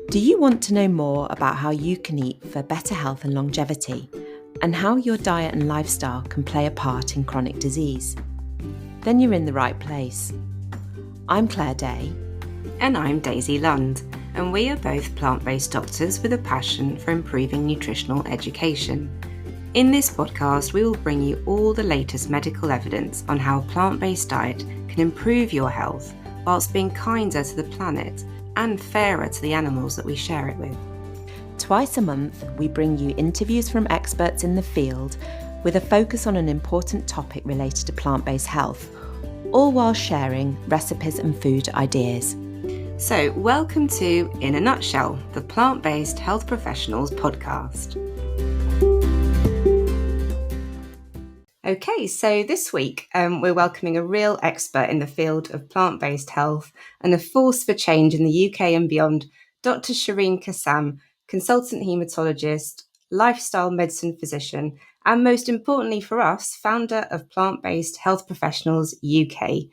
Do you want to know more about how you can eat for better health and longevity, and how your diet and lifestyle can play a part in chronic disease? Then you're in the right place. I'm Claire Day. And I'm Daisy Lund, and we are both plant-based doctors with a passion for improving nutritional education. In this podcast, we will bring you all the latest medical evidence on how a plant-based diet can improve your health whilst being kinder to the planet and fairer to the animals that we share it with. Twice a month, we bring you interviews from experts in the field with a focus on an important topic related to plant-based health, all while sharing recipes and food ideas. So, welcome to In a Nutshell, the Plant-Based Health Professionals podcast. Okay, so this week we're welcoming a real expert in the field of plant-based health and a force for change in the UK and beyond, Dr. Shireen Kassam, consultant haematologist, lifestyle medicine physician, and most importantly for us, founder of Plant-Based Health Professionals UK.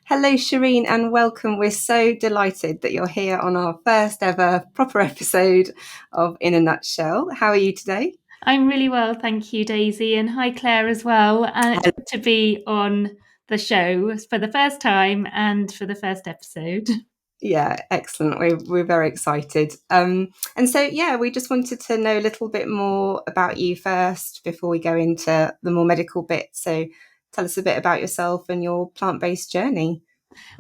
Hello, Shireen, and welcome. We're so delighted that you're here on our first ever proper episode of In a Nutshell. How are you today? I'm really well, thank you, Daisy, and hi, Claire, as well. And it's good to be on the show for the first time and for the first episode. Yeah, excellent. We're very excited. And so, we just wanted to know a little bit more about you first before we go into the more medical bit. So tell us a bit about yourself and your plant-based journey.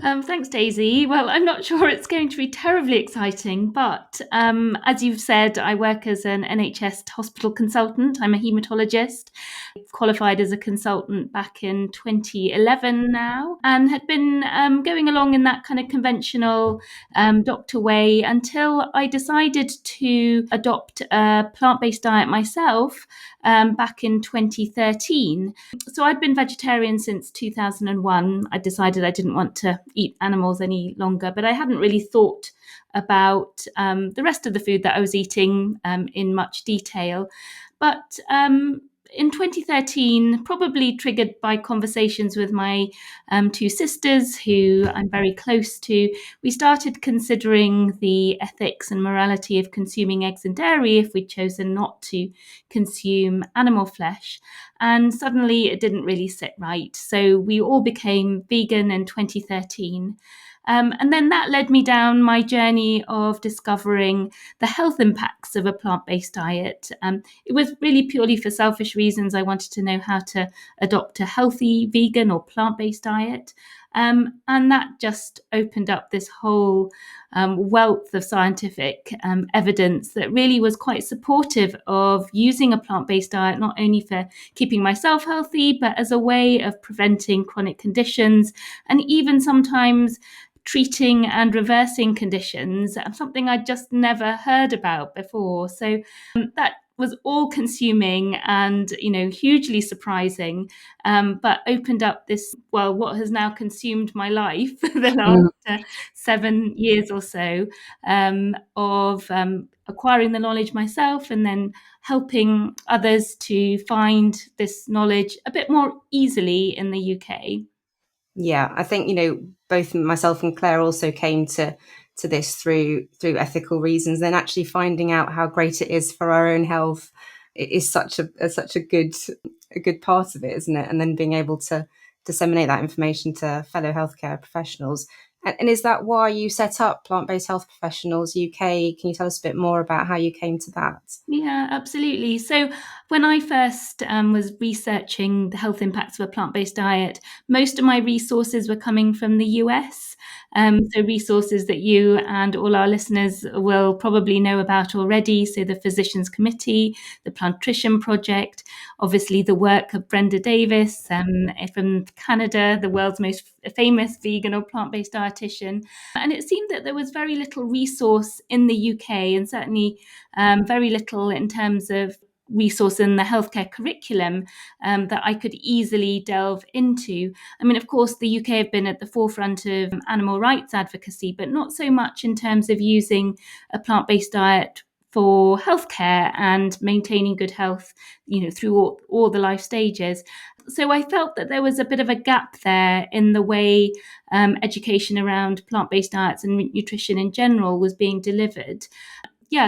Thanks, Daisy. Well, I'm not sure it's going to be terribly exciting, but as you've said, I work as an NHS hospital consultant. I'm a haematologist, qualified as a consultant back in 2011 now, and had been going along in that kind of conventional doctor way until I decided to adopt a plant-based diet myself back in 2013. So I'd been vegetarian since 2001. I decided I didn't want to eat animals any longer, but I hadn't really thought about the rest of the food that I was eating in much detail. But in 2013, probably triggered by conversations with my two sisters, who I'm very close to, we started considering the ethics and morality of consuming eggs and dairy if we'd chosen not to consume animal flesh. And suddenly it didn't really sit right. So we all became vegan in 2013. And then that led me down my journey of discovering the health impacts of a plant-based diet. It was really purely for selfish reasons. I wanted to know how to adopt a healthy vegan or plant-based diet. And that just opened up this whole wealth of scientific evidence that really was quite supportive of using a plant-based diet, not only for keeping myself healthy, but as a way of preventing chronic conditions and even sometimes treating and reversing conditions, something I'd just never heard about before. So that was all consuming and, hugely surprising, but opened up this, what has now consumed my life for the last 7 years or so, of acquiring the knowledge myself and then helping others to find this knowledge a bit more easily in the UK. Yeah, I think, both myself and Claire also came to this through ethical reasons. Then actually finding out how great it is for our own health, it is such a good part of it, isn't it? And then being able to disseminate that information to fellow healthcare professionals. And is that why you set up Plant-Based Health Professionals UK? Can you tell us a bit more about how you came to that? Yeah, absolutely. So when I first was researching the health impacts of a plant-based diet, most of my resources were coming from the US. So resources that you and all our listeners will probably know about already. So the Physicians Committee, the Plantrition Project, obviously the work of Brenda Davis from Canada, the world's most famous vegan or plant-based dietitian. And it seemed that there was very little resource in the UK, and certainly very little in terms of resource in the healthcare curriculum that I could easily delve into. I mean, of course, the UK have been at the forefront of animal rights advocacy, but not so much in terms of using a plant-based diet for healthcare and maintaining good health, through all the life stages. So I felt that there was a bit of a gap there in the way education around plant-based diets and nutrition in general was being delivered.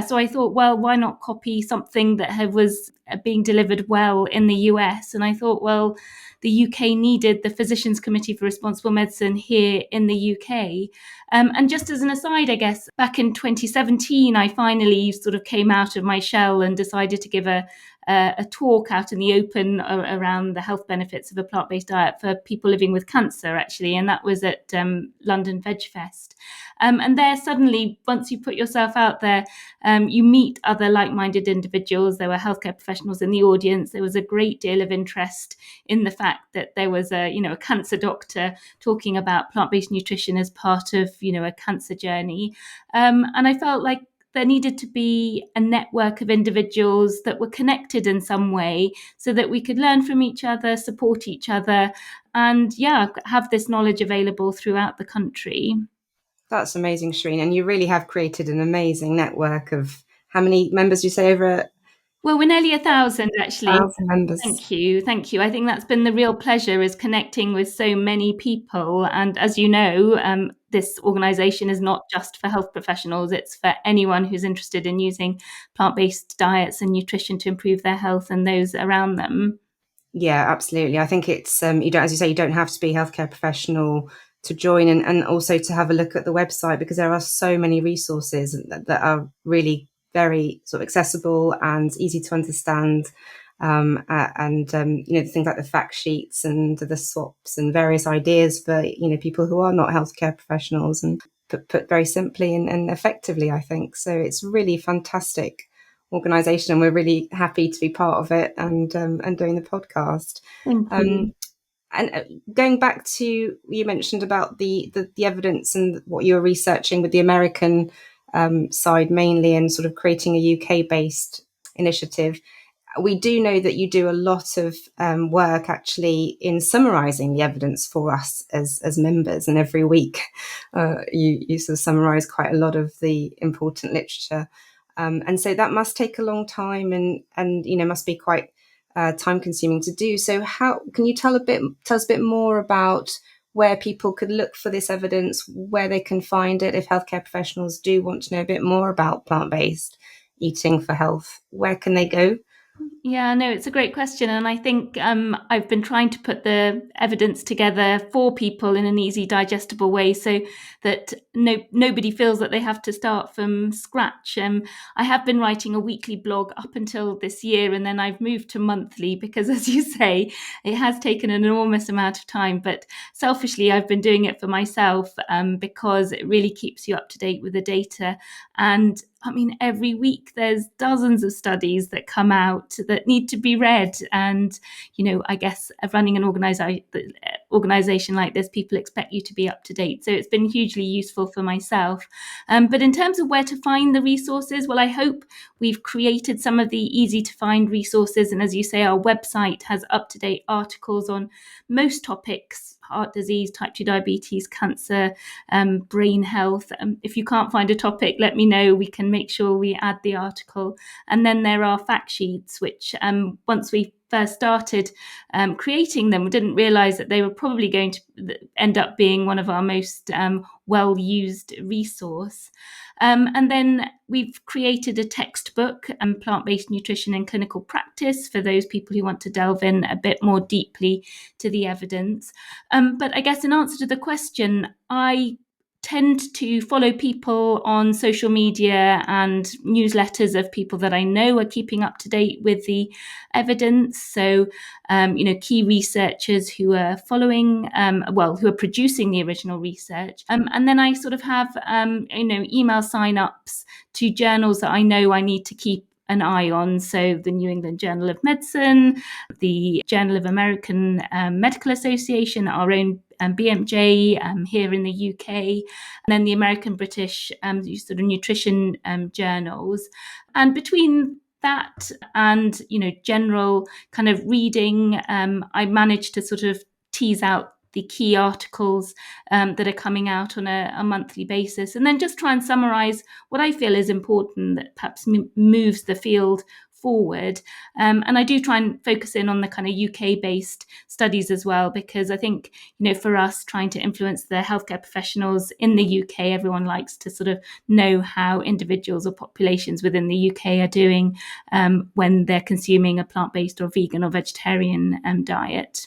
so I thought, well, why not copy something that was being delivered well in the US? And I thought, well, the UK needed the Physicians Committee for Responsible Medicine here in the UK. And just as an aside, I guess, back in 2017, I finally sort of came out of my shell and decided to give a talk out in the open around the health benefits of a plant-based diet for people living with cancer, actually. And that was at London Veg Fest. And there suddenly, once you put yourself out there, you meet other like-minded individuals. There were healthcare professionals in the audience. There was a great deal of interest in the fact that there was a cancer doctor talking about plant-based nutrition as part of, a cancer journey. And I felt like there needed to be a network of individuals that were connected in some way so that we could learn from each other, support each other, and have this knowledge available throughout the country. That's amazing, Shireen. And you really have created an amazing network of, how many members do you say, over? Well, we're nearly 1,000, actually. 1,000 members. Thank you. I think that's been the real pleasure, is connecting with so many people. And as you know, this organisation is not just for health professionals. It's for anyone who's interested in using plant-based diets and nutrition to improve their health and those around them. Yeah, absolutely. I think it's, you don't, as you say, you don't have to be a healthcare professional to join, and also to have a look at the website, because there are so many resources that are really very sort of accessible and easy to understand. And things like the fact sheets and the swaps and various ideas for, people who are not healthcare professionals, and put very simply and effectively, I think. So it's really fantastic organisation, and we're really happy to be part of it and doing the podcast. Thank you. And going back to, you mentioned about the evidence and what you were researching with the American side mainly, and sort of creating a UK-based initiative. We do know that you do a lot of work actually in summarising the evidence for us as members, and every week you sort of summarise quite a lot of the important literature. And so that must take a long time, and must be quite time consuming to do. So how can you tell us a bit more about where people could look for this evidence, where they can find it, if healthcare professionals do want to know a bit more about plant-based eating for health? Where can they go? Yeah, no, it's a great question. And I think I've been trying to put the evidence together for people in an easy, digestible way, so that nobody feels that they have to start from scratch. I have been writing a weekly blog up until this year, and then I've moved to monthly because, as you say, it has taken an enormous amount of time. But selfishly, I've been doing it for myself because it really keeps you up to date with the data. And I mean, every week there's dozens of studies that come out that need to be read. And, I guess running an organization like this, people expect you to be up to date. So it's been hugely useful for myself. But in terms of where to find the resources, well, I hope we've created some of the easy to find resources. And as you say, our website has up-to-date articles on most topics: heart disease, type 2 diabetes, cancer, brain health. If you can't find a topic, let me know. We can make sure we add the article. And then there are fact sheets, which once we first started creating them, we didn't realize that they were probably going to end up being one of our most well-used resource. And then we've created a textbook, Plant-Based Nutrition in Clinical Practice, for those people who want to delve in a bit more deeply to the evidence. But I guess in answer to the question, I tend to follow people on social media and newsletters of people that I know are keeping up to date with the evidence. So, key researchers who are following, who are producing the original research. And then I sort of have, email sign-ups to journals that I know I need to keep an eye on. So the New England Journal of Medicine, the Journal of American Medical Association, our own BMJ here in the UK, and then the American British sort of nutrition journals. And between that and, general kind of reading, I managed to sort of tease out the key articles that are coming out on a monthly basis, and then just try and summarize what I feel is important that perhaps moves the field forward. And I do try and focus in on the kind of UK-based studies as well, because I think, for us trying to influence the healthcare professionals in the UK, everyone likes to sort of know how individuals or populations within the UK are doing when they're consuming a plant-based or vegan or vegetarian diet.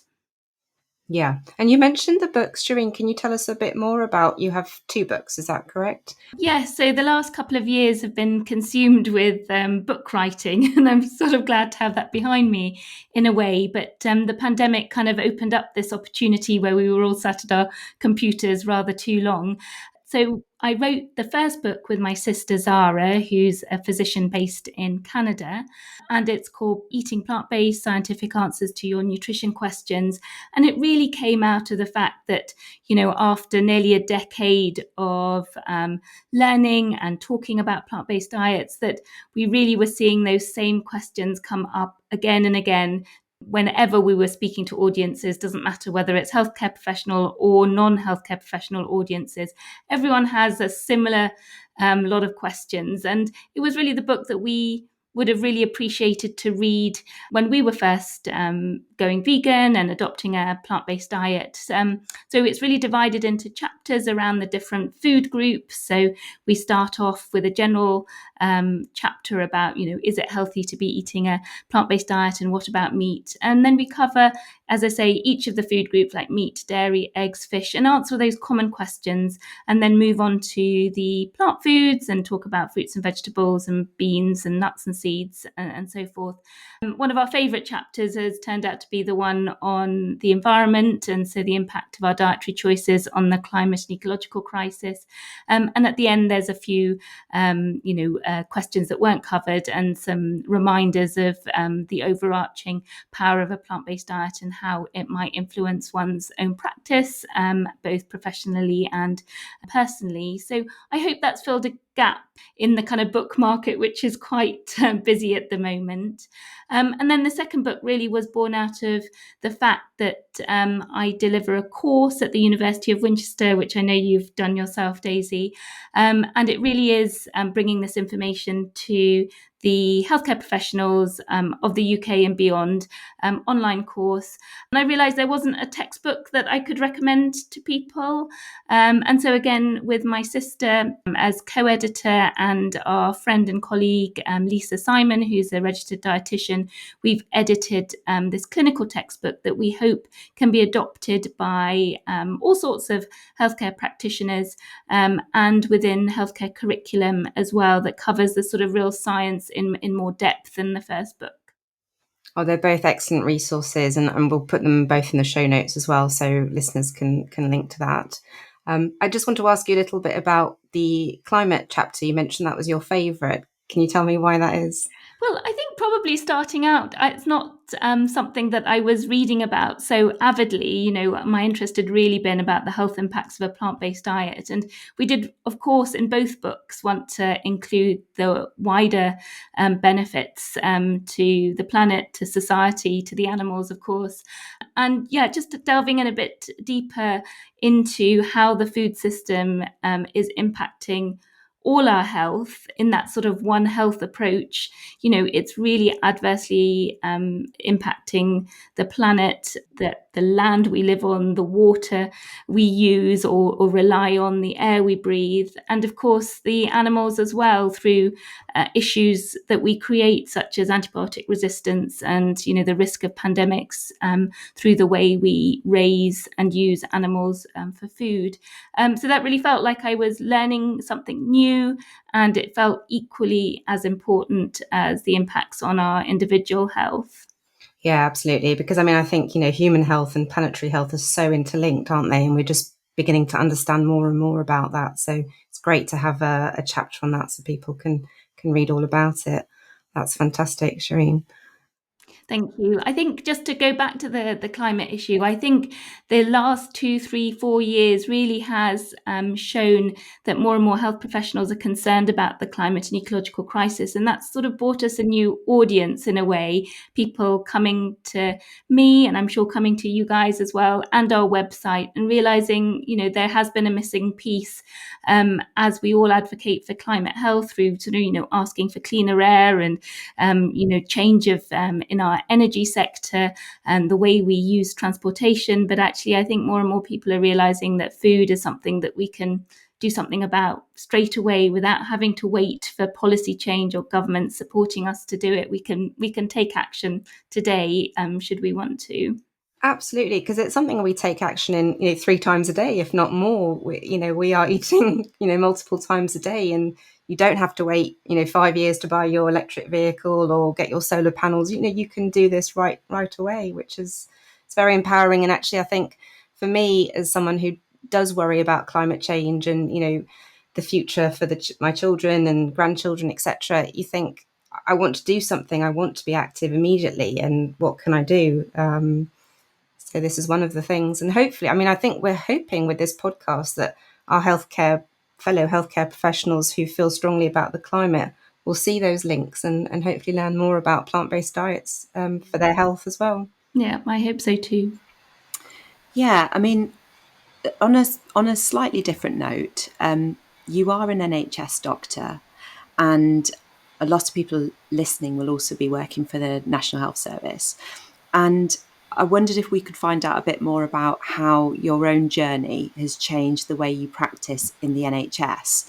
Yeah. And you mentioned the books, Shireen. Can you tell us a bit more about, you have 2 books, is that correct? Yes, so the last couple of years have been consumed with book writing, and I'm sort of glad to have that behind me in a way. But the pandemic kind of opened up this opportunity where we were all sat at our computers rather too long. So I wrote the first book with my sister Zara, who's a physician based in Canada, and it's called Eating Plant-Based: Scientific Answers to Your Nutrition Questions. And it really came out of the fact that, after nearly a decade of learning and talking about plant-based diets, that we really were seeing those same questions come up again and again whenever we were speaking to audiences. Doesn't matter whether it's healthcare professional or non-healthcare professional audiences, everyone has a similar lot of questions. And it was really the book that we would have really appreciated to read when we were first going vegan and adopting a plant-based diet. So it's really divided into chapters around the different food groups. So we start off with a general chapter about, is it healthy to be eating a plant-based diet, and what about meat? And then we cover, as I say, each of the food groups like meat, dairy, eggs, fish, and answer those common questions, and then move on to the plant foods and talk about fruits and vegetables and beans and nuts and seeds and so forth. One of our favourite chapters has turned out to be the one on the environment, and so the impact of our dietary choices on the climate and ecological crisis. And at the end, there's a few, questions that weren't covered, and some reminders of the overarching power of a plant-based diet and how it might influence one's own practice, both professionally and personally. So I hope that's filled a gap in the kind of book market, which is quite busy at the moment. And then the second book really was born out of the fact that I deliver a course at the University of Winchester, which I know you've done yourself, Daisy. And it really is bringing this information to the healthcare professionals of the UK and beyond, online course. And I realised there wasn't a textbook that I could recommend to people. And so again, with my sister as co-editor and our friend and colleague, Lisa Simon, who's a registered dietitian, we've edited this clinical textbook that we hope can be adopted by all sorts of healthcare practitioners and within healthcare curriculum as well, that covers the sort of real science in more depth than the first book. Oh, they're both excellent resources, and we'll put them both in the show notes as well, so listeners can link to that. I just want to ask you a little bit about the climate chapter. You mentioned that was your favourite. Can you tell me why that is? Well, I think probably starting out, it's not something that I was reading about so avidly. My interest had really been about the health impacts of a plant-based diet. And we did, of course, in both books want to include the wider benefits to the planet, to society, to the animals, of course. And yeah, just delving in a bit deeper into how the food system is impacting all our health in that sort of one health approach. It's really adversely impacting the planet, the land we live on, the water we use or rely on, the air we breathe, and of course the animals as well, through issues that we create, such as antibiotic resistance and the risk of pandemics through the way we raise and use animals for food. So that really felt like I was learning something new, and it felt equally as important as the impacts on our individual health. Yeah, absolutely. Because I think, human health and planetary health are so interlinked, aren't they? And we're just beginning to understand more and more about that. So it's great to have a chapter on that so people can read all about it. That's fantastic, Shireen. Thank you. I think just to go back to the climate issue, I think the last 2, 3, 4 years really has shown that more and more health professionals are concerned about the climate and ecological crisis. And that's sort of brought us a new audience in a way, people coming to me, and I'm sure coming to you guys as well, and our website, and realizing, there has been a missing piece as we all advocate for climate health through sort of, asking for cleaner air and, change of in our energy sector and the way we use transportation. But actually, I think more and more people are realizing that food is something that we can do something about straight away without having to wait for policy change or government supporting us to do it. We can take action today, should we want to. Absolutely, because it's something we take action in, 3 times a day, if not more. We are eating, multiple times a day, and you don't have to wait, 5 years to buy your electric vehicle or get your solar panels. You can do this right away, which is, it's very empowering. And actually, I think for me, as someone who does worry about climate change and, the future for my children and grandchildren, etc., you think, I want to do something. I want to be active immediately. And what can I do? So this is one of the things. And hopefully, I think we're hoping with this podcast that our fellow healthcare professionals who feel strongly about the climate will see those links and hopefully learn more about plant-based diets for their health as well. Yeah, I hope so too. Yeah, on a slightly different note, you are an NHS doctor, and a lot of people listening will also be working for the National Health Service. And I wondered if we could find out a bit more about how your own journey has changed the way you practice in the NHS.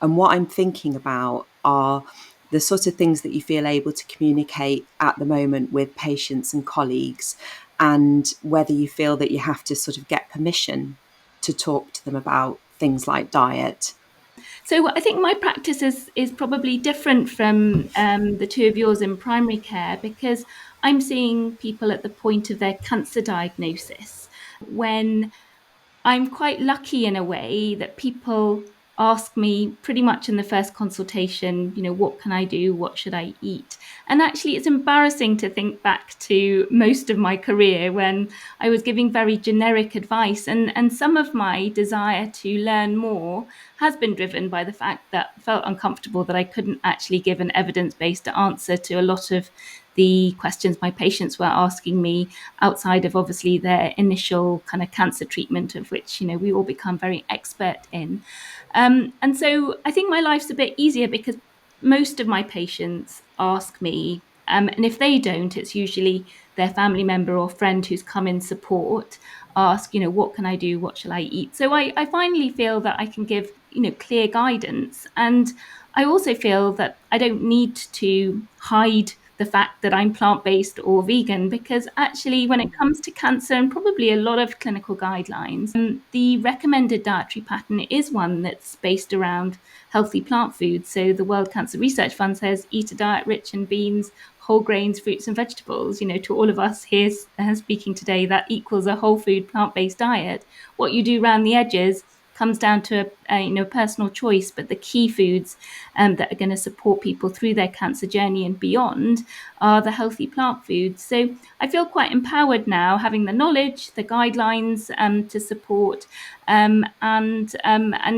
And what I'm thinking about are the sort of things that you feel able to communicate at the moment with patients and colleagues, and whether you feel that you have to sort of get permission to talk to them about things like diet. So I think my practice is probably different from the two of yours in primary care, because I'm seeing people at the point of their cancer diagnosis, when I'm quite lucky in a way that people ask me pretty much in the first consultation, what can I do? What should I eat? And actually, it's embarrassing to think back to most of my career when I was giving very generic advice. And some of my desire to learn more has been driven by the fact that I felt uncomfortable that I couldn't actually give an evidence-based answer to a lot of the questions my patients were asking me outside of obviously their initial kind of cancer treatment, of which, we all become very expert in. And so I think my life's a bit easier because most of my patients ask me, and if they don't, it's usually their family member or friend who's come in support, ask, what can I do? What shall I eat? So I finally feel that I can give, clear guidance. And I also feel that I don't need to hide the fact that I'm plant-based or vegan, because actually when it comes to cancer and probably a lot of clinical guidelines, the recommended dietary pattern is one that's based around healthy plant foods. So the World Cancer Research Fund says eat a diet rich in beans, whole grains, fruits and vegetables. To all of us here speaking today, that equals a whole food plant-based diet. What you do around the edges comes down to a personal choice, but the key foods that are going to support people through their cancer journey and beyond are the healthy plant foods. So I feel quite empowered now, having the knowledge, the guidelines to support, and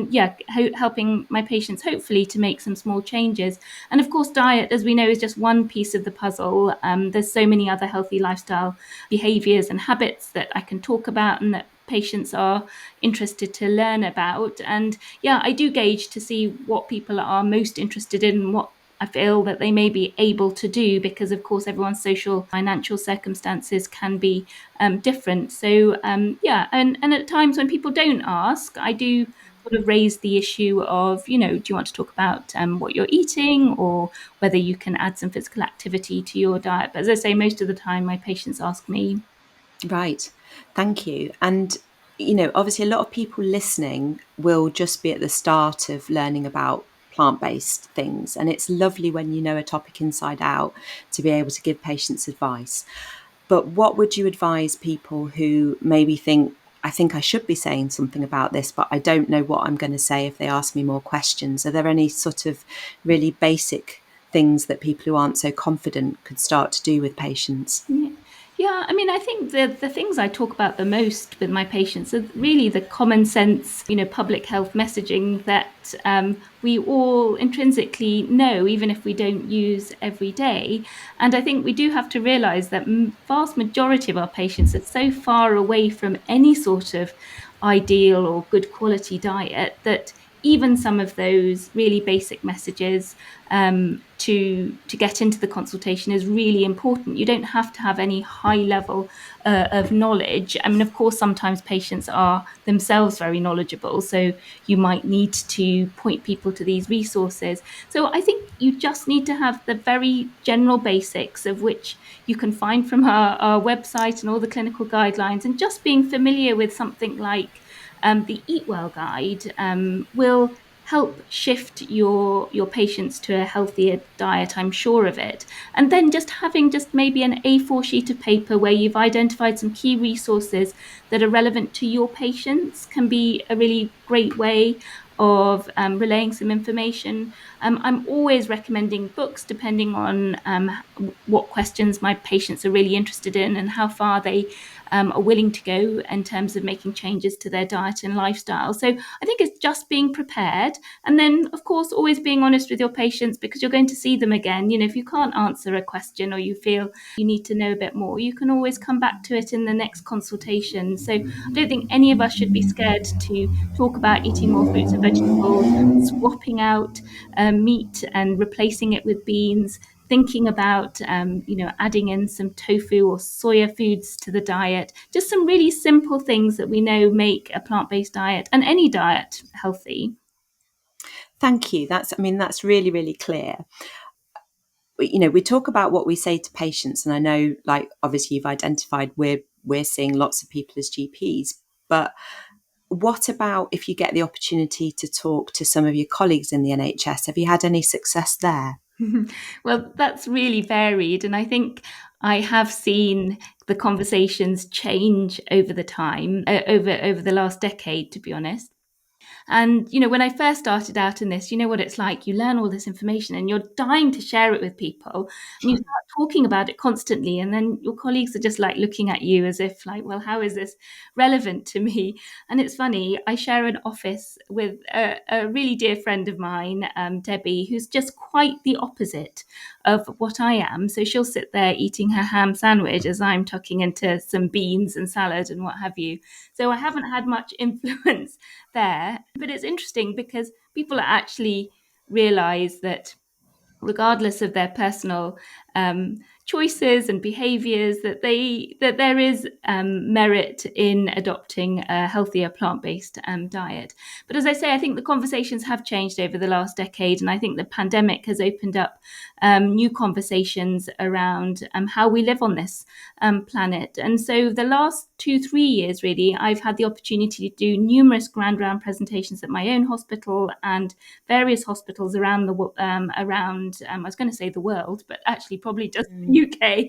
yeah, helping my patients hopefully to make some small changes. And of course, diet, as we know, is just one piece of the puzzle. There's so many other healthy lifestyle behaviors and habits that I can talk about and that patients are interested to learn about. And yeah, I do gauge to see what people are most interested in and what I feel that they may be able to do, because of course everyone's social financial circumstances can be different. So yeah, and at times when people don't ask, I do sort of raise the issue of, do you want to talk about what you're eating, or whether you can add some physical activity to your diet. But as I say, most of the time my patients ask me. Right. Thank you. And, obviously a lot of people listening will just be at the start of learning about plant-based things. And it's lovely when you know a topic inside out to be able to give patients advice. But what would you advise people who maybe think, I think I should be saying something about this, but I don't know what I'm going to say if they ask me more questions? Are there any sort of really basic things that people who aren't so confident could start to do with patients? Yeah, I mean, I think the things I talk about the most with my patients are really the common sense, public health messaging that we all intrinsically know, even if we don't use every day. And I think we do have to realize that vast majority of our patients are so far away from any sort of ideal or good quality diet that even some of those really basic messages to get into the consultation is really important. You don't have to have any high level of knowledge. I mean, of course, sometimes patients are themselves very knowledgeable, so you might need to point people to these resources. So I think you just need to have the very general basics of which you can find from our website and all the clinical guidelines, and just being familiar with something like the Eat Well guide will help shift your patients to a healthier diet. I'm sure of it. And then just having just maybe an A4 sheet of paper where you've identified some key resources that are relevant to your patients can be a really great way of relaying some information. I'm always recommending books depending on what questions my patients are really interested in and how far they are willing to go in terms of making changes to their diet and lifestyle. So I think it's just being prepared, and then of course always being honest with your patients, because you're going to see them again. If you can't answer a question or you feel you need to know a bit more, you can always come back to it in the next consultation. So I don't think any of us should be scared to talk about eating more fruits and vegetables, swapping out meat and replacing it with beans, thinking about adding in some tofu or soya foods to the diet. Just some really simple things that we know make a plant-based diet and any diet healthy. Thank you. That's really, really clear. We talk about what we say to patients, and I know, like, obviously you've identified we're seeing lots of people as GPs, but what about if you get the opportunity to talk to some of your colleagues in the NHS? Have you had any success there? Well, that's really varied, and I think I have seen the conversations change over the time, over the last decade, to be honest. And, when I first started out in this, you know what it's like. You learn all this information and you're dying to share it with people. And you start talking about it constantly. And then your colleagues are just like looking at you as if like, well, how is this relevant to me? And it's funny, I share an office with a really dear friend of mine, Debbie, who's just quite the opposite of what I am. So she'll sit there eating her ham sandwich as I'm tucking into some beans and salad and what have you. So I haven't had much influence there. But it's interesting because people actually realize that regardless of their personal choices and behaviors, that there is merit in adopting a healthier plant-based diet. But as I say, I think the conversations have changed over the last decade, and I think the pandemic has opened up new conversations around how we live on this planet. And so the last 2-3 years, really, I've had the opportunity to do numerous grand round presentations at my own hospital and various hospitals around I was going to say the world, but actually probably just the UK,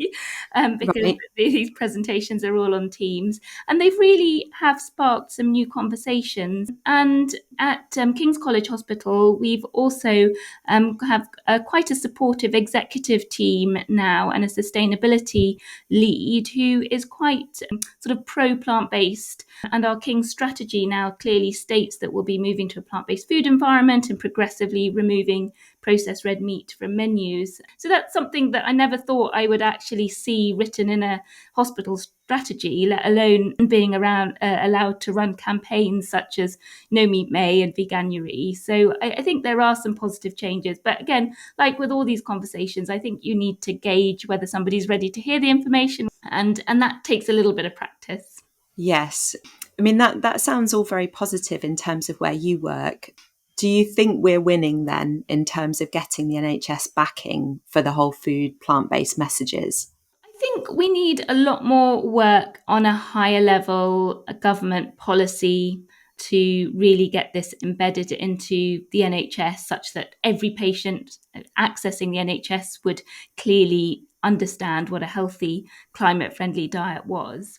because Right. these presentations are all on Teams, and they've really have sparked some new conversations. And at King's College Hospital, we've also have quite a supportive executive team now and a sustainability lead who is quite sort of pro plant-based. And our King's strategy now clearly states that we'll be moving to a plant-based food environment and progressively removing processed red meat from menus. So that's something that I never thought I would actually see written in a hospital strategy, let alone being allowed to run campaigns such as No Meat May and Veganuary. So I think there are some positive changes. But again, like with all these conversations, I think you need to gauge whether somebody's ready to hear the information, and that takes a little bit of practice. Yes. That sounds all very positive in terms of where you work. Do you think we're winning then in terms of getting the NHS backing for the whole food plant-based messages? I think we need a lot more work on a higher level government policy to really get this embedded into the NHS, such that every patient accessing the NHS would clearly understand what a healthy, climate-friendly diet was.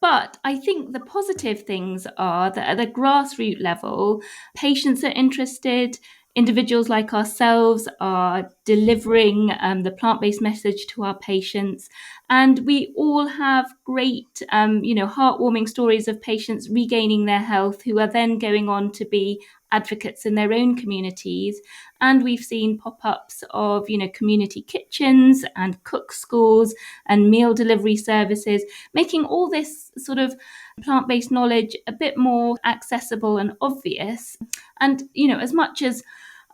But I think the positive things are that at the grassroots level, patients are interested. individuals like ourselves are delivering the plant-based message to our patients. And we all have great, heartwarming stories of patients regaining their health who are then going on to be advocates in their own communities. And we've seen pop-ups of, community kitchens and cook schools and meal delivery services, making all this sort of plant-based knowledge a bit more accessible and obvious. And, as much as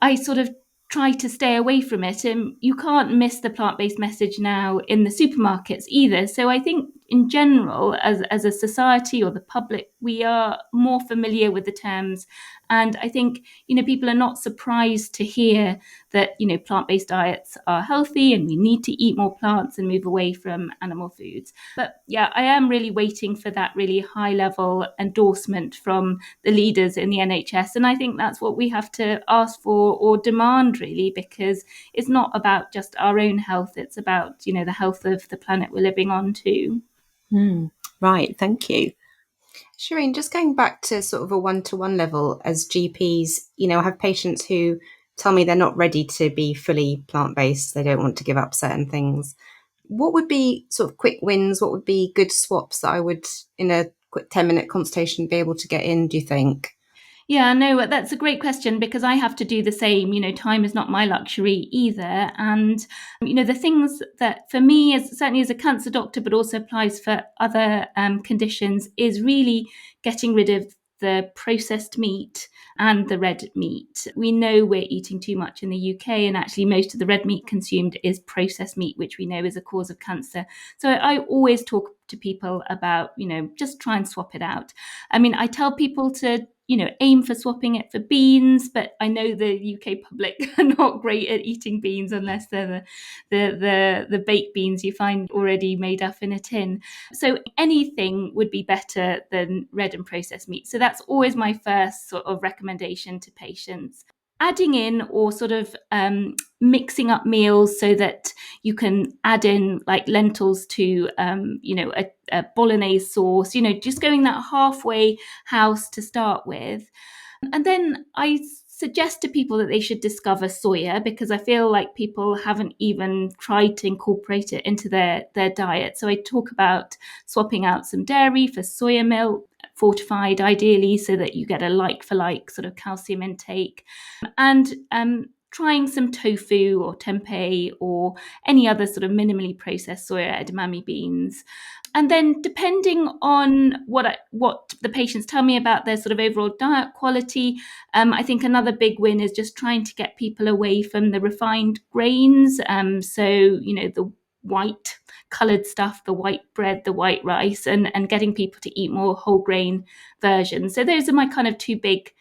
I sort of try to stay away from it, and you can't miss the plant-based message now in the supermarkets either. So I think in general, as a society or the public, we are more familiar with the terms. And I think, people are not surprised to hear that, plant-based diets are healthy and we need to eat more plants and move away from animal foods. But yeah, I am really waiting for that really high level endorsement from the leaders in the NHS. And I think that's what we have to ask for or demand, really, because it's not about just our own health. It's about, the health of the planet we're living on too. Right, thank you. Shireen, just going back to sort of a one-to-one level, as GPs, I have patients who tell me they're not ready to be fully plant-based. They don't want to give up certain things. What would be sort of quick wins? What would be good swaps that I would, in a quick 10-minute consultation, be able to get in, do you think? Yeah, no, that's a great question, because I have to do the same. Time is not my luxury either. And, the things that for me, as certainly as a cancer doctor, but also applies for other conditions, is really getting rid of the processed meat and the red meat. We know we're eating too much in the UK, and actually most of the red meat consumed is processed meat, which we know is a cause of cancer. So I always talk to people about, just try and swap it out. I mean, I tell people to aim for swapping it for beans, but I know the UK public are not great at eating beans unless they're the baked beans you find already made up in a tin. So anything would be better than red and processed meat. So that's always my first sort of recommendation to patients. Adding in or sort of mixing up meals so that you can add in like lentils to, a bolognese sauce, just going that halfway house to start with. And then I suggest to people that they should discover soya, because I feel like people haven't even tried to incorporate it into their diet. So I talk about swapping out some dairy for soya milk, fortified ideally, so that you get a like for like sort of calcium intake, and trying some tofu or tempeh or any other sort of minimally processed soya edamame beans. And then depending on what the patients tell me about their sort of overall diet quality, I think another big win is just trying to get people away from the refined grains. So, the white coloured stuff, the white bread, the white rice, and getting people to eat more whole grain versions. So those are my kind of three big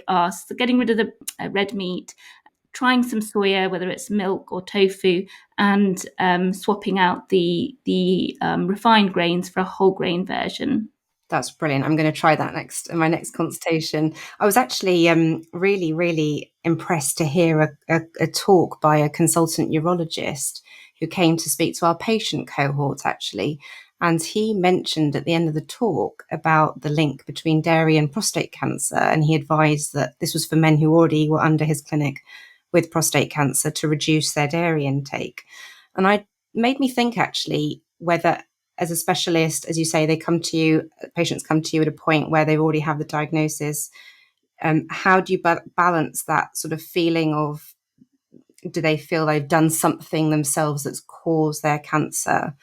asks: so getting rid of the red meat, trying some soya, whether it's milk or tofu, and swapping out the refined grains for a whole grain version. That's brilliant. I'm going to try that next in my next consultation. I was actually really, really impressed to hear a talk by a consultant urologist who came to speak to our patient cohort, actually. And he mentioned at the end of the talk about the link between dairy and prostate cancer. And he advised that this was for men who already were under his clinic with prostate cancer to reduce their dairy intake. And I made me think, actually, whether as a specialist, as you say, patients come to you at a point where they already have the diagnosis. How do you balance that sort of feeling of, do they feel they've done something themselves that's caused their cancer?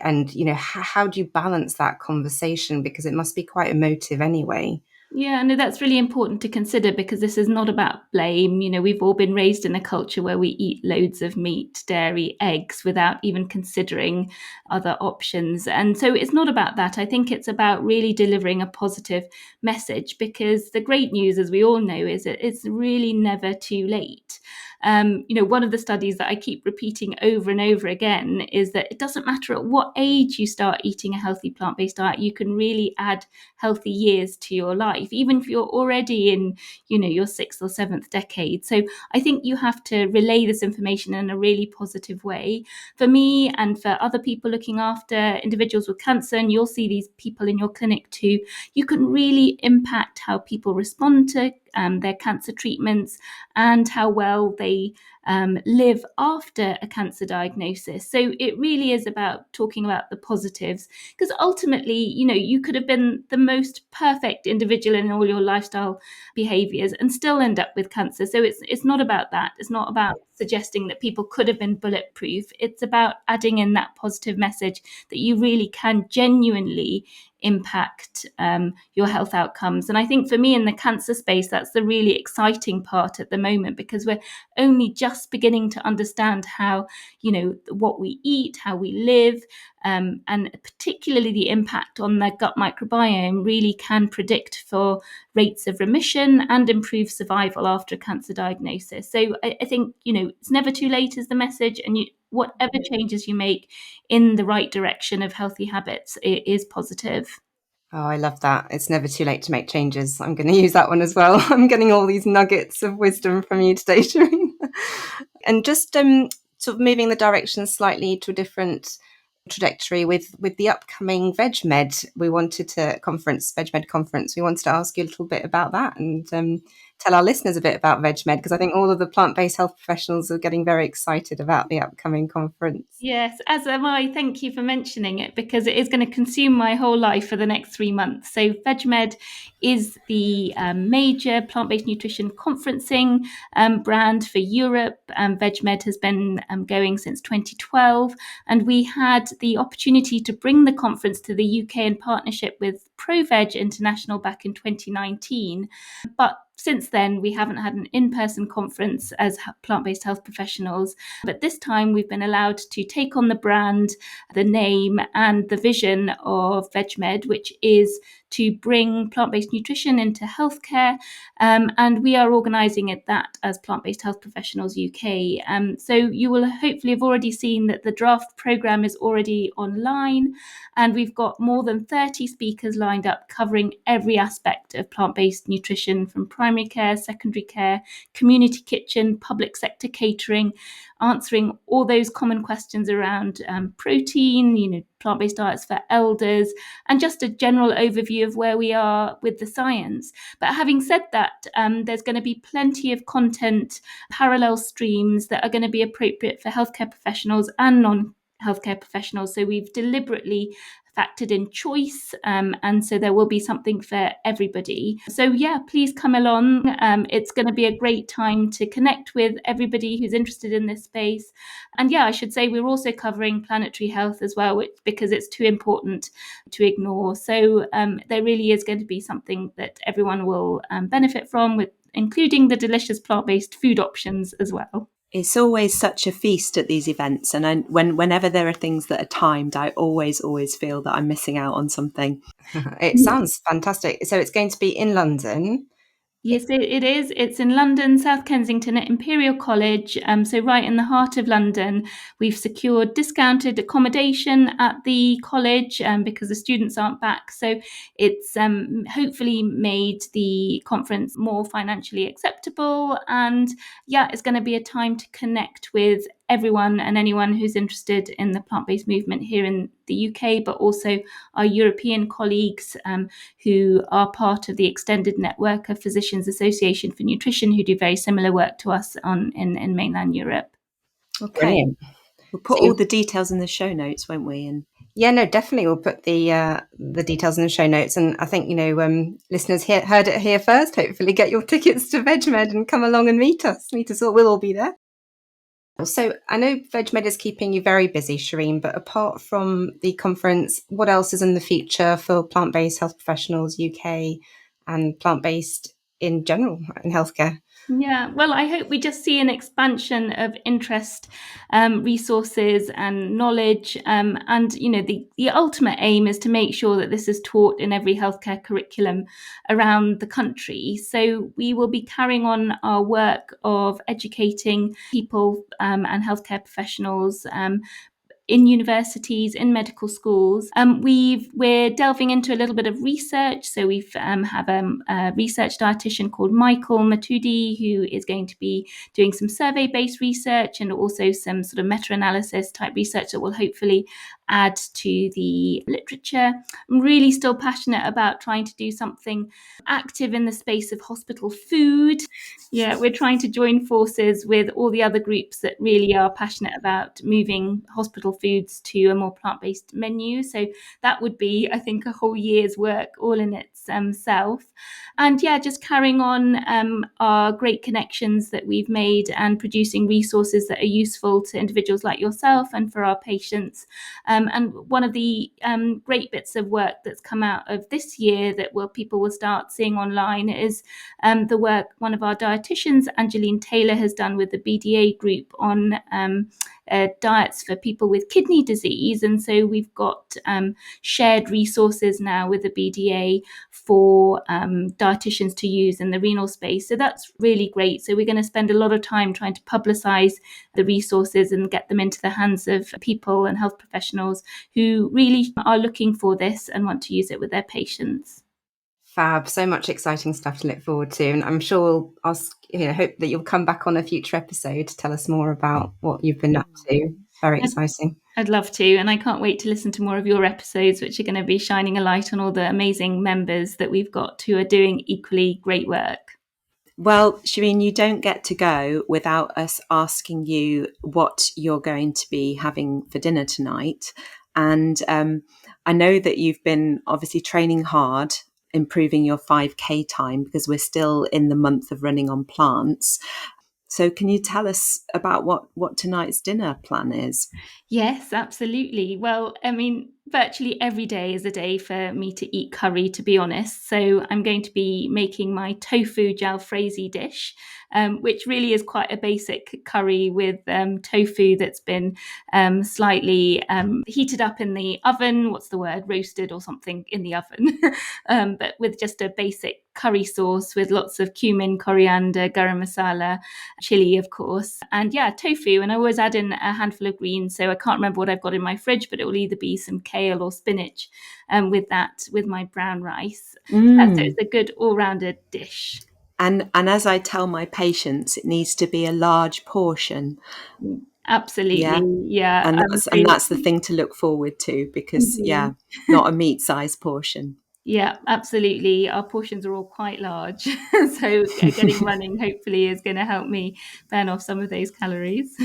And, how do you balance that conversation? Because it must be quite emotive anyway. Yeah, no, that's really important to consider, because this is not about blame. We've all been raised in a culture where we eat loads of meat, dairy, eggs without even considering other options. And so it's not about that. I think it's about really delivering a positive message, because the great news, as we all know, is that it's really never too late. One of the studies that I keep repeating over and over again is that it doesn't matter at what age you start eating a healthy plant-based diet, you can really add healthy years to your life, even if you're already in, your 6th or 7th decade. So I think you have to relay this information in a really positive way. For me and for other people looking after individuals with cancer, and you'll see these people in your clinic too, you can really impact how people respond to their cancer treatments and how well they live after a cancer diagnosis. So it really is about talking about the positives, because ultimately, you could have been the most perfect individual in all your lifestyle behaviors and still end up with cancer. So it's not about that. It's not about suggesting that people could have been bulletproof. It's about adding in that positive message that you really can genuinely impact your health outcomes. And I think for me in the cancer space, that's the really exciting part at the moment, because we're only just beginning to understand how, what we eat, how we live, and particularly the impact on the gut microbiome really can predict for rates of remission and improve survival after a cancer diagnosis. So I think, it's never too late is the message, and whatever changes you make in the right direction of healthy habits, it is positive. Oh, I love that. It's never too late to make changes. I'm going to use that one as well. I'm getting all these nuggets of wisdom from you today, Shireen. And just sort of moving the direction slightly to a different trajectory with the upcoming VegMed. VegMed conference. We wanted to ask you a little bit about that and tell our listeners a bit about VegMed, because I think all of the plant-based health professionals are getting very excited about the upcoming conference. Yes, as am I. Thank you for mentioning it, because it is going to consume my whole life for the next 3 months. So VegMed is the major plant-based nutrition conferencing brand for Europe. VegMed has been going since 2012, and we had the opportunity to bring the conference to the UK in partnership with ProVeg International back in 2019. But since then, we haven't had an in-person conference as plant-based health professionals. But this time we've been allowed to take on the brand, the name, and the vision of VegMed, which is to bring plant-based nutrition into healthcare. And we are organising that as Plant-Based Health Professionals UK. So you will hopefully have already seen that the draft programme is already online, and we've got more than 30 speakers lined up covering every aspect of plant-based nutrition, from primary care, secondary care, community kitchen, public sector catering, answering all those common questions around protein, plant-based diets for elders, and just a general overview of where we are with the science. But having said that, there's going to be plenty of content, parallel streams that are going to be appropriate for healthcare professionals and non-healthcare professionals. So we've deliberately factored in choice, and so there will be something for everybody. So yeah, please come along. It's going to be a great time to connect with everybody who's interested in this space. And yeah, I should say we're also covering planetary health as well, because it's too important to ignore. So there really is going to be something that everyone will benefit from, with including the delicious plant-based food options as well. It's always such a feast at these events, and whenever there are things that are timed, I always feel that I'm missing out on something. It sounds fantastic. So it's going to be in London. Yes, it is. It's in London, South Kensington at Imperial College. So right in the heart of London. We've secured discounted accommodation at the college because the students aren't back. So it's hopefully made the conference more financially acceptable. And yeah, it's going to be a time to connect with everyone and anyone who's interested in the plant-based movement here in the UK, but also our European colleagues who are part of the extended network of Physicians Association for Nutrition, who do very similar work to us in mainland Europe. Okay. Brilliant. We'll put all the details in the show notes, won't we? And yeah, no, definitely we'll put the details in the show notes. And I think, listeners heard it here first. Hopefully get your tickets to VegMed and come along and meet us all. We'll all be there. So I know VegMed is keeping you very busy, Shireen, but apart from the conference, what else is in the future for plant-based health professionals UK and plant-based in general in healthcare? Yeah, well, I hope we just see an expansion of interest, resources and knowledge. And, the ultimate aim is to make sure that this is taught in every healthcare curriculum around the country. So we will be carrying on our work of educating people and healthcare professionals in universities, in medical schools. We're delving into a little bit of research. So we've have a research dietitian called Michael Matudi, who is going to be doing some survey-based research and also some sort of meta-analysis type research that will hopefully add to the literature. I'm really still passionate about trying to do something active in the space of hospital food. Yeah, we're trying to join forces with all the other groups that really are passionate about moving hospital foods to a more plant-based menu. So that would be, I think, a whole year's work all in itself. And yeah, just carrying on our great connections that we've made and producing resources that are useful to individuals like yourself and for our patients. And one of the great bits of work that's come out of this year that people will start seeing online is the work one of our dietitians, Angeline Taylor, has done with the BDA group on diets for people with kidney disease. And so we've got shared resources now with the BDA for dietitians to use in the renal space. So that's really great. So we're going to spend a lot of time trying to publicise the resources and get them into the hands of people and health professionals who really are looking for this and want to use it with their patients. Fab, so much exciting stuff to look forward to, and I'm sure I'll hope that you'll come back on a future episode to tell us more about what you've been up to. Very exciting. I'd love to, and I can't wait to listen to more of your episodes, which are going to be shining a light on all the amazing members that we've got who are doing equally great work. Well, Shireen, you don't get to go without us asking you what you're going to be having for dinner tonight. And I know that you've been obviously training hard, improving your 5K time, because we're still in the month of running on plants. So can you tell us about what tonight's dinner plan is? Yes, absolutely. Well, I mean, virtually every day is a day for me to eat curry, to be honest. So I'm going to be making my tofu jalfrezi dish, which really is quite a basic curry with tofu that's been slightly heated up in the oven. What's the word? Roasted or something in the oven. But with just a basic curry sauce with lots of cumin, coriander, garam masala, chili, of course. And yeah, tofu. And I always add in a handful of greens. So I can't remember what I've got in my fridge, but it will either be some kale or spinach with my brown rice. So it's a good all-rounded dish. And as I tell my patients, it needs to be a large portion. Absolutely. Yeah. And that's the thing to look forward to, because not a meat-sized portion. Yeah, absolutely. Our portions are all quite large. So getting running hopefully is going to help me burn off some of those calories.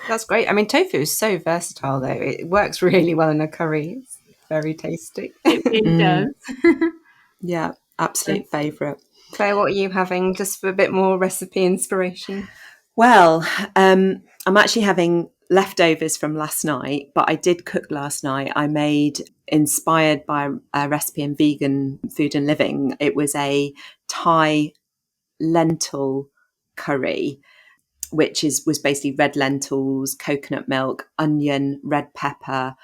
That's great. I mean, tofu is so versatile, though. It works really well in a curry. It's very tasty. It really does. Yeah, absolute favourite. Claire, what are you having, just for a bit more recipe inspiration? Well, I'm actually having leftovers from last night, but I did cook last night. I made, inspired by a recipe in Vegan Food and Living, it was a Thai lentil curry, which was basically red lentils, coconut milk, onion, red pepper,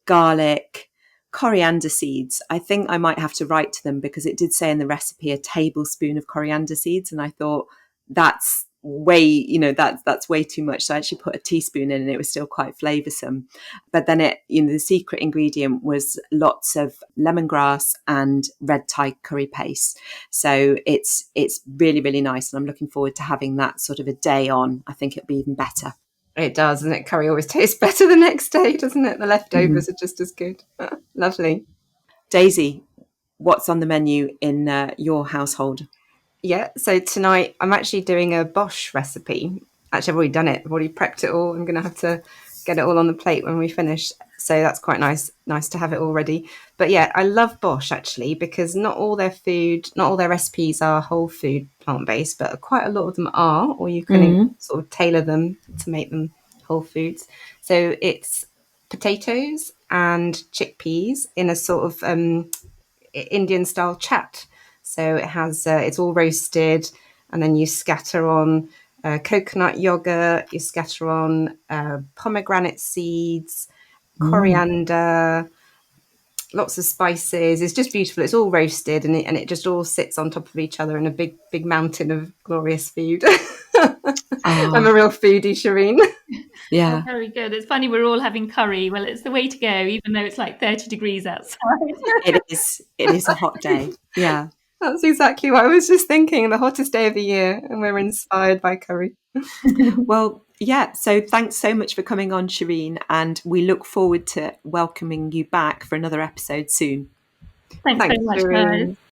garlic, coriander seeds. I think I might have to write to them, because it did say in the recipe a tablespoon of coriander seeds, and I thought that's way, that's way too much. So I actually put a teaspoon in, and it was still quite flavoursome. But then the secret ingredient was lots of lemongrass and red Thai curry paste. So it's really, really nice. And I'm looking forward to having that sort of a day on. I think it'll be even better. It does, and curry always tastes better the next day, doesn't it? The leftovers are just as good. Lovely. Daisy, what's on the menu in your household? Yeah, so tonight I'm actually doing a bosh recipe. Actually, I've already done it. I've already prepped it all. I'm going to have to get it all on the plate when we finish. So that's quite nice to have it all ready. But yeah, I love bosh, actually, because not all their recipes are whole food plant-based, but quite a lot of them are, or you can sort of tailor them to make them whole foods. So it's potatoes and chickpeas in a sort of Indian style chat. So it has it's all roasted, and then you scatter on coconut yogurt, you scatter on pomegranate seeds, coriander, lots of spices. It's just beautiful. It's all roasted, and it just all sits on top of each other in a big mountain of glorious food. I'm a real foodie, Shireen. Yeah. Oh, very good. It's funny, we're all having curry. Well, it's the way to go, even though it's like 30 degrees outside. It is a hot day. Yeah. That's exactly what I was just thinking. The hottest day of the year, and we're inspired by curry. Well, yeah, so thanks so much for coming on, Shireen, and we look forward to welcoming you back for another episode soon. Thanks very much, guys. Shireen.